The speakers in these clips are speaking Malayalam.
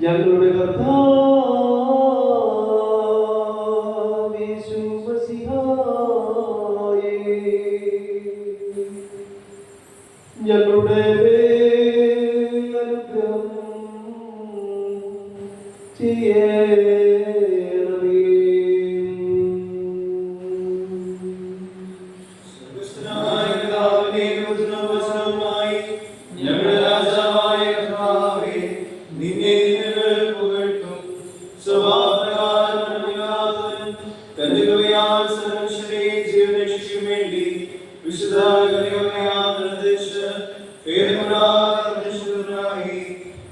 ഞങ്ങളുടെ ഞങ്ങളുടെ അനുഗ്രഹം ചെയ്യണമേ. ഞങ്ങളുടെ രാജാവായ കർത്താവേ, നിന്നെ പുകഴ്ത്തും. സ്വഭാവപ്രകാരം തന്റെ കൃപയാൽ സർവ്വമനുഷ്യരെ ജീവരക്ഷയ്ക്കും വേണ്ടി വിശുദ്ധ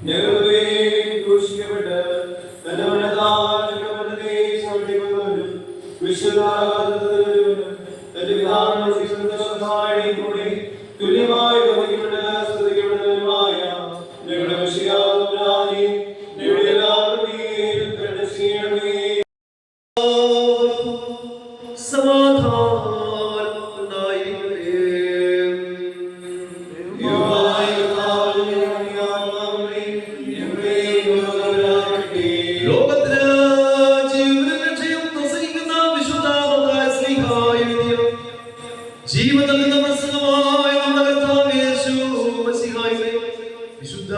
ഞങ്ങളുടെ ക്രൂശിക്കപ്പെട്ട് തന്റെ വിശുദ്ധ തന്റെ പിതാവിനോട് തുല്യമായി സ്തുതിക്കപ്പെട്ടവരുമായ ഞങ്ങളുടെ വിഷയാദി ഞങ്ങളുടെ എല്ലാവരുടെയും കരുണ ജീവിതത്തിൽ നിന്ന് പ്രസംഗമായ നമ്മുടെ കർത്താവ് യേശു മശീഹായുടെ വിശുദ്ധ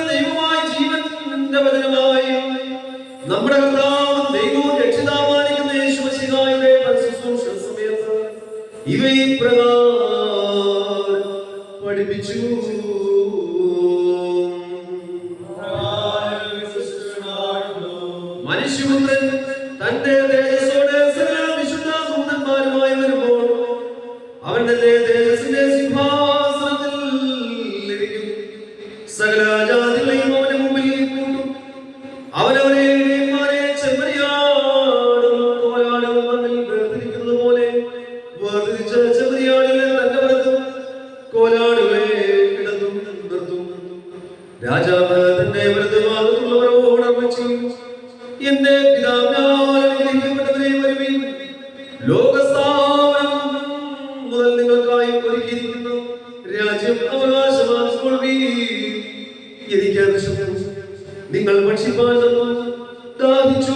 ദൈവമായ ജീവന്റെ വചനമായ നമ്മുടെ കർത്താവും ദൈവവും രക്ഷിതാവായിരിക്കുന്ന യേശു മശീഹായുടെ ശുശ്രൂഷ സമയത്ത് ഇവയെ പ്രകാരം പഠിപ്പിച്ചു. മനുഷ്യപുത്രൻ തന്റെ തേജസ്സോടെ സകല വിശുദ്ധ ദൂതന്മാരുമായി വരുമ്പോൾ അവൻ തന്റെ തേജസ്സിന്റെ സിംഹാസനത്തിൽ ഇരിക്കും. സകല ജാതികളെയും അവന്റെ മുമ്പിൽ കൂട്ടും. അവനവരെ ചെമ്മരിയാടും കോലാടും മണ്ണിൽ വേർതിരിക്കുന്നത് പോലെ വേർതിരിച്ച ചെമ്മരിയാടുകളെ തന്റെ വലത്തും കോലാടുകളെ ഇടത്തും നിർത്തും. രാജാവ് തന്റെ വലതുഭാഗത്തുള്ളവരോട് അർപ്പിച്ചു, എന്റെ പിതാവിനാൽ അനുഗ്രഹിക്കപ്പെട്ടവരെ വരുവിൻ. ലോകസ്ഥാപനം മുതൽ നിങ്ങൾക്കായി ഒരുക്കിയിരിക്കുന്ന രാജ്യം അവകാശമാക്കിക്കൊള്ളുവീൻ. എനിക്ക് വിശന്നു, നിങ്ങൾ ഭക്ഷിപ്പാൻ തന്നു. ദാഹിച്ചു,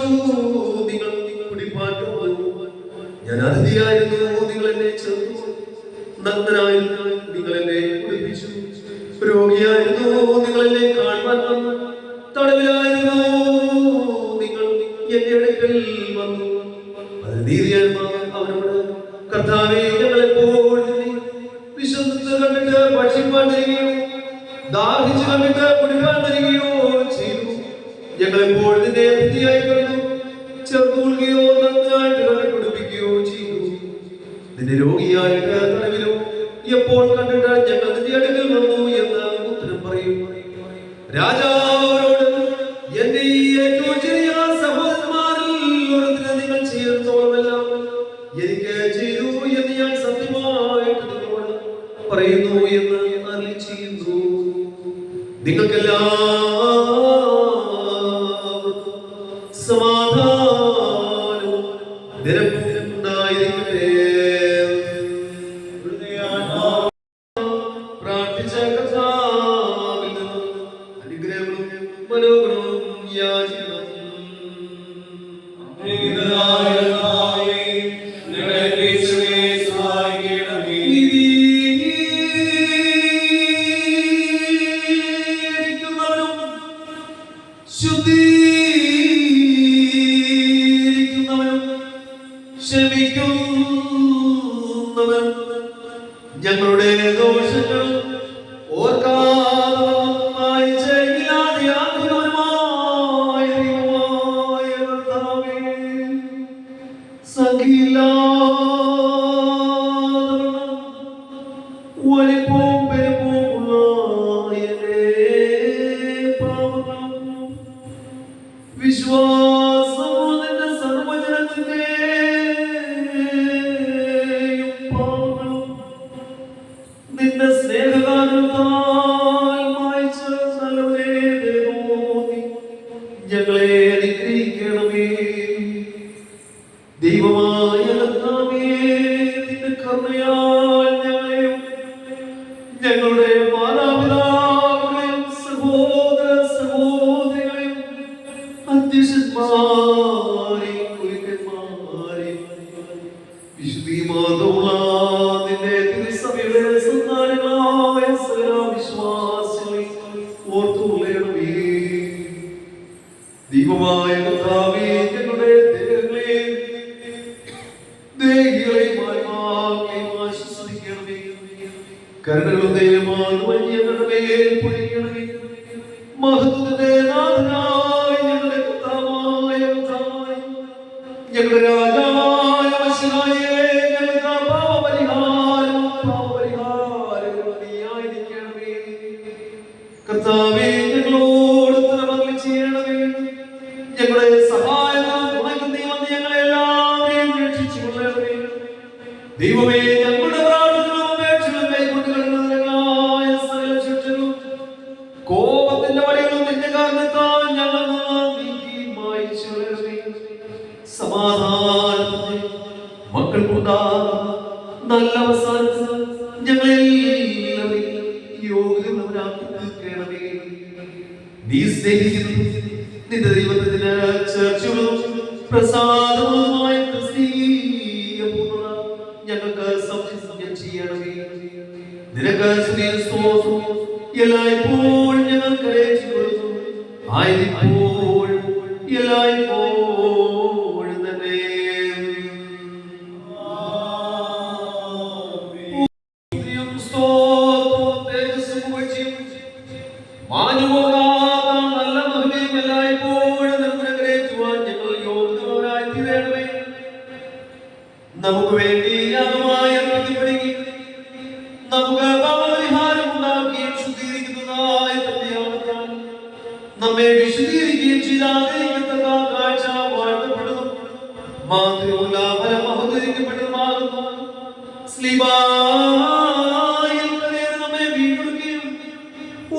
നിങ്ങൾ കുടിപ്പാൻ തന്നു. ഞാൻ അതിഥിയായിരുന്നു, നിങ്ങൾ എന്നെ ചേർത്തു. നഗ്നനായിരുന്നു, നിങ്ങൾ എന്നെ കുടിപ്പിച്ചു. രോഗിയായിരുന്നു, നിങ്ങൾ എന്നെ കാണുവാൻ വന്നു. തടവിലായിരുന്നു, നിങ്ങൾ എന്റെ അടുക്കൽ വന്നു. അത് നീതിയാന്മാർ അവനോട്, കർത്താവേ, ഞങ്ങളെപ്പോൾ വിശന്ന് കണ്ടിട്ട് ഭക്ഷിപ്പാൻ തരികയോ ദാഹിച്ചു കണ്ടിട്ട് കുടിപ്പാൻ തരികയോ ചെയ്തു? ഞങ്ങളെപ്പോൾ നിന്റെ അതിഥിയായി കണ്ടു ചേർത്തുകൊള്ളുകയോ നന്നായിട്ട് കണ്ടിട്ട് കുടിപ്പിക്കുകയോ ചെയ്തു? നിന്റെ രോഗിയായിട്ട് തടവിലോ എപ്പോൾ കണ്ടിട്ട് ഞങ്ങൾ നിന്റെ അടുക്കൽ വന്നു എന്ന് ഉത്തരം പറയും. രാജാവരോട്, എന്റെ ഈ ഏറ്റവും ചെറിയ സഹോദരന്മാരിൽ ഒരുത്തിന് നിങ്ങൾ ചേർത്തോളമെല്ലാം എനിക്ക് ചെയ്തു എന്ന് ഞാൻ സത്യമായിട്ട് നിങ്ങളോട് പറയുന്നു എന്ന് അരുളി ചെയ്യുന്നു. നിങ്ങൾക്കെല്ലാവർക്കും സമാധാനവും നിരപ്പും ഉണ്ടായിരിക്കട്ടെ. പ്രാർത്ഥിച്ച കർത്താവിൽ നിന്ന് അനുഗ്രഹങ്ങളും മനോഗുണവും യാചിക്കണം. ദൈവമായ കർത്താവേ, ഞങ്ങളുടെ ദേഹികളെയും ആത്മാക്കളെയും ആശ്വസിപ്പിക്കണമേ. കരുണകളും ദയവുമാണ് ഞങ്ങളുടെ മേൽ പൊഴിക്കണമേ. മഹത്വത്തിന്റെ നാഥനായ ഞങ്ങളുടെ കർത്താവായ ഞങ്ങളുടെ രാജാവായ മശിഹായേ, ഞങ്ങൾക്ക് പാപപരിഹാരമായിരിക്കണമേ. കർത്താവേ, ഞങ്ങളോട് ഉത്തരമരുളി ചെയ്യണമേ. ഞങ്ങളുടെ സഹായവും ഞങ്ങളെല്ലാവരെയും രക്ഷിച്ചു കൊള്ളണമേ. ദൈവമേ, ഞങ്ങളുടെ പ്രാർത്ഥനകളും അപേക്ഷകളും കൈക്കൊണ്ടുകളായ സകല ശിക്ഷകളും കോപത്തിന്റെ വടികളും നിന്റെ കാരണത്താൽ ഞങ്ങൾ നീക്കി മായിച്ചു കളയണമേ. സമാധാനത്തിന് മക്കൾക്കുണ്ടാകുന്ന നല്ല അവസാനത്തിന് ഞങ്ങളെല്ലാവരെയും യോഗ്യമുള്ളവരാക്കി തീർക്കണമേ. നീ സ്നേഹിക്കുന്നു നിന്റെ ദൈവത്തിന് ചർച്ചകളും പ്രസാദവുമായ ക്രിസ്തീയ പൂർണ്ണത ഞങ്ങൾക്ക് സംരക്ഷണം ചെയ്യണമേ. നിനക്ക് സ്തുതിയും എല്ലായ്പ്പോഴും ഞങ്ങൾ കരയിച്ചുകൊള്ളുന്നു. ആയിരിപ്പോഴും എല്ലായ്പ്പോഴും തന്നെ. നമുക്ക് വേണ്ടി യാഗമായി അർപ്പിക്കപ്പെടുകയും നമുക്ക് പാപപരിഹാരം ഉണ്ടാക്കുകയും ശുദ്ധീകരിക്കുന്നതായ തന്റെ യാഗത്താൽ നമ്മെ വിശുദ്ധീകരിക്കുകയും ചെയ്താതിരിക്കത്തക്ക കാഴ്ച വാഴ്ത്തപ്പെടുന്നു. മാത്രമല്ല ഫലം മഹത്കരിക്കപ്പെട്ടതുമാകുന്നു. സ്ലീബായിൽ നമ്മെ വീണ്ടെടുക്കുകയും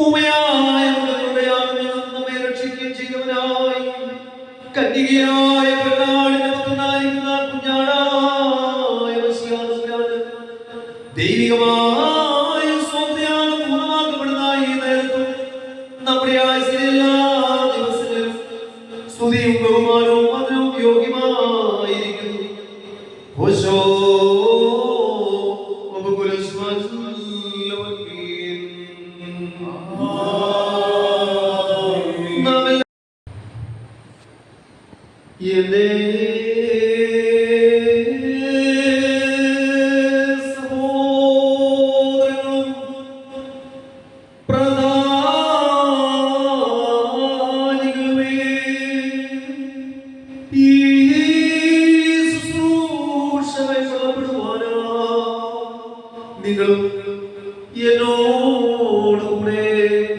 ഊമയായ നമ്മെ രക്ഷിക്കുകയും ചെയ്തവനായി കന്യകയായ പെണ്ണാളിന്റെ പുത്രനായിരിക്കുന്ന കുഞ്ഞാടായ മശിഹാ ദൈവികമായ സ്വന്തയാഗം പൂർണ്ണമാക്കപ്പെടുന്ന ഈ നേരത്തും നമ്മുടെ ആയുസ്സിലെ എല്ലാ ദിവസങ്ങളിലും സ്തുതിയും ബഹുമാനവും അതിനും യോഗ്യമായിരിക്കുന്നു. ഹോശോ നിങ്ങളും എന്നോടുകൂടെ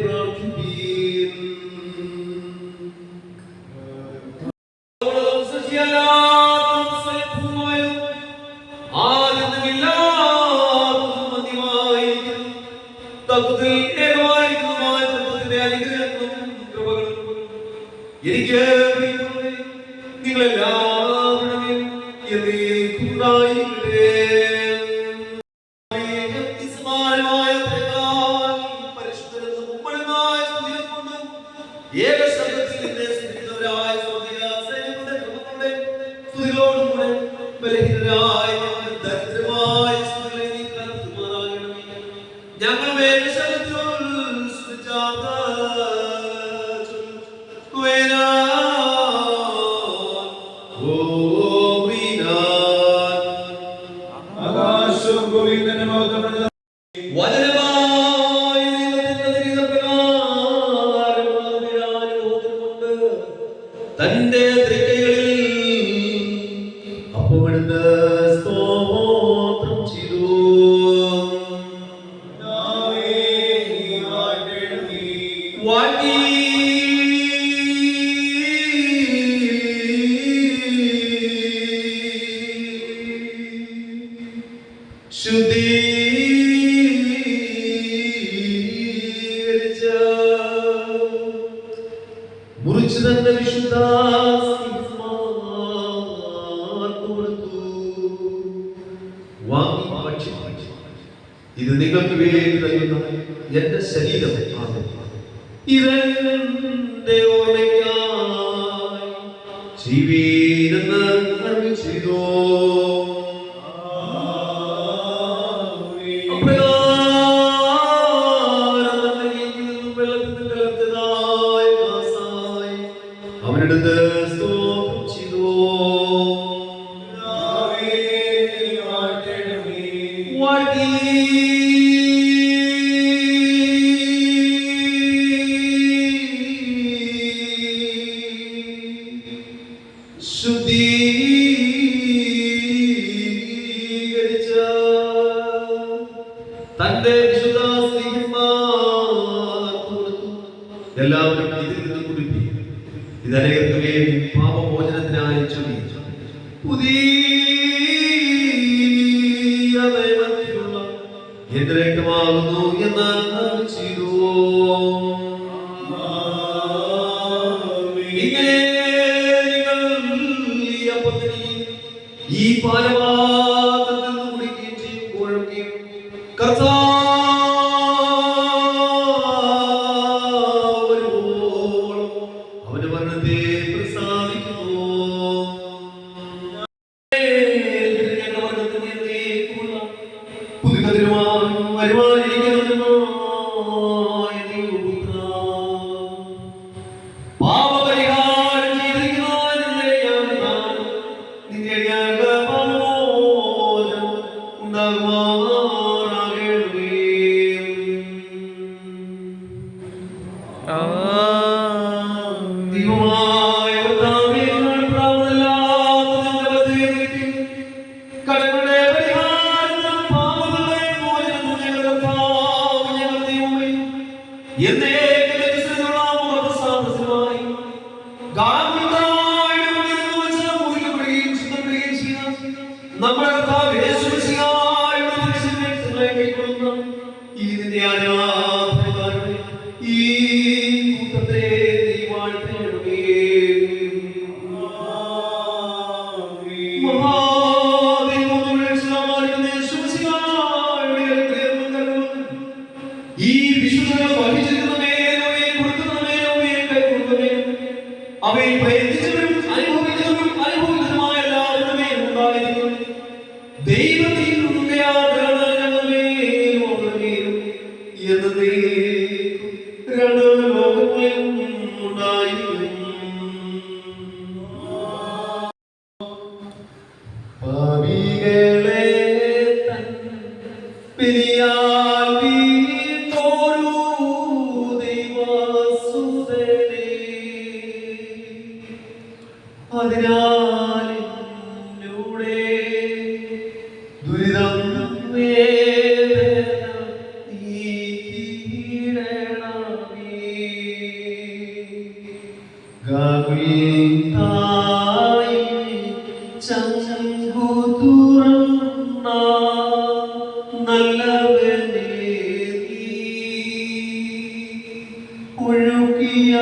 പ്രാർത്ഥിപ്പീൻ. എനിക്ക് നിങ്ങളെല്ലാവരുടെയും തന്റെ തൃക്കൈകളിൽ അപ്പമെടുത്ത് സ്തോത്രം ചെയ്തു. വാഴ്ത്തി ശുദ്ധീകരിച്ച് മുറിച്ചു തന്റെ വിശുദ്ധ വാങ്ങി ഭക്ഷിച്ചു. ഇത് നിങ്ങൾക്ക് വേണ്ടി നൽകുന്ന എന്റെ ശരീരം ആണ്. ഇതെന്റെ ഓർമ്മയ്ക്കായി ചെയ്യുവീനെന്ന് അരുളി ചെയ്തു. അവനെടുത്ത് എല്ലാവരും ഇതിൽ നിന്ന് കുടിപ്പി. ഇതനേർക്ക് വേണ്ടി പാപമോചനത്തിനായി ചൊല്ലി. പുതിയ ദൈവത്തിലുള്ള എന്റെ രക്തമാകുന്നു എന്ന് ചെയ്തു. ഇങ്ങനെ നിങ്ങൾ ഈ അപ്പത്തിനെയും ഈ പാനപാത്രത്തിൽ നിന്ന് കുടിക്കുകയും ചെയ്യുമ്പോഴൊക്കെയും അവന്റെ മരണത്തെ പ്രസാദിക്കുന്നു. പാപപരിഹാരം നമ്മുടെ കർത്താവ് യേശു മിശിഹായുടെ തിരുശരീരത്തെ കൈക്കൊള്ളുന്ന ഈ നിന്റെ ആരാധനക്കാരുടെ ഈ കൂട്ടത്തെ നീ വാഴ്ത്തണമേ. മഹാദൈവങ്ങളുടെ രക്ഷകനായിരിക്കുന്ന യേശു മിശിഹായുടെ അനുഗ്രഹവും ഈ വിശുദ്ധകൾ വഹിച്ചിരിക്കുന്ന മേലവയെ കൊടുക്കുന്ന മേലവയെ കൈക്കൊള്ളുന്നവേ അവയിൽ പ്രയത്നിച്ചവരും അനുഭവിച്ചതുമായ എല്ലാവരുടെ മേലും ഉണ്ടായിരിക്കും. ദൈവത്തിൽ അതിനാൽ ദുരിതം വേദന നീക്കിയിടണമേ. ഗാകുൽത്തായി ചങ്കു തുറന്ന നല്ലവനേ നീ ഒഴുകിയ